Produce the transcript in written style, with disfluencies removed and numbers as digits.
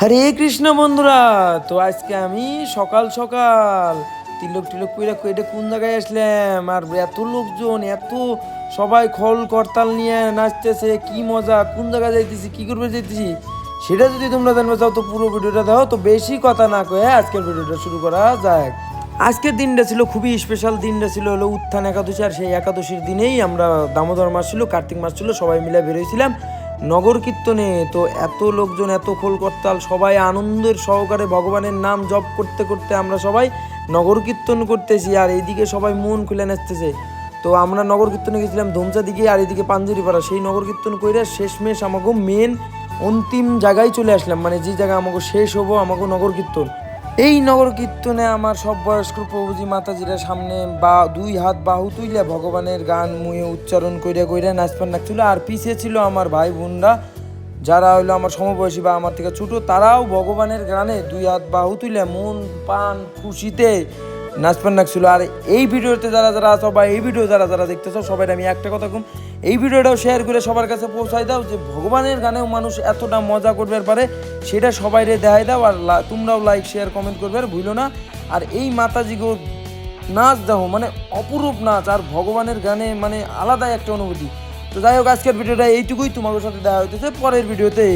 হরে কৃষ্ণ বন্ধুরা। তো আজকে আমি সকাল সকাল তিলক টিলক কইরা এটা কোন জায়গায় আসলাম, আর এত লোকজন, এত সবাই খোল করতাল নিয়ে নাচতেছে, কি মজা, কোন জায়গায় যাইতেছি, কি করবে যাইতেছি, সেটা যদি তোমরা জানবে চাও তো পুরো ভিডিওটা দাও। তো বেশি কথা না কয়ে আজকের ভিডিওটা শুরু করা যাক। আজকের দিনটা ছিল খুবই স্পেশাল। দিনটা ছিল হলো উত্থান একাদশী, আর সেই একাদশীর দিনেই আমরা দামোদর মাস ছিল, কার্তিক মাস ছিল, সবাই মিলে বেরোইছিলাম নগর কীর্তনে। তো এত লোকজন, এত খোল করতাল, সবাই আনন্দের সহকারে ভগবানের নাম জপ করতে করতে আমরা সবাই নগর কীর্তন করতেছি, আর এইদিকে সবাই মন খুলে নাচতেছে। তো আমরা নগর কীর্তনে গেছিলাম ধুমসা দিকে, আর এদিকে পাঞ্জুরিপাড়া। সেই নগর কীর্তন করে শেষমেশ আমাকে মেন অন্তিম জায়গায় চলে আসলাম, মানে যে জায়গায় আমাকে শেষ হবো আমাকে নগর কীর্তন। এই নগর কীর্তনে আমার সব বয়স্ক প্রভুজি মাতাজিরা সামনে বা দুই হাত বাহু তুইলে ভগবানের গান মুয়ে উচ্চারণ কইরা কইরা নাচপান নাচছিল, আর পিছিয়ে ছিল আমার ভাই বোনরা যারা হইলো আমার সমবয়সী বা আমার থেকে ছোটো, তারাও ভগবানের গানে দুই হাত বাহু তুলে মন পান খুশিতে নাচপান নাচছিল। আর এই ভিডিওতে যারা যারা আছো বা এই ভিডিও যারা যারা দেখতেছো, সবাই আমি একটা কথা কম, এই ভিডিওটাও শেয়ার করে সবার কাছে পৌঁছাই দাও যে ভগবানের গানেও মানুষ এতটা মজা করবে পারে, সেটা সবাইরে দেখাই দাও। আর তোমরাও লাইক শেয়ার কমেন্ট করবে, আর ভুলো না। আর এই মাতাজিগো নাচ দেখো, মানে অপরূপ নাচ, আর ভগবানের গানে মানে আলাদাই একটা অনুভূতি। তো যাই হোক, আজকের ভিডিওটা এইটুকুই। তোমাদের সাথে দেখা হইতেছে পরের ভিডিওতে।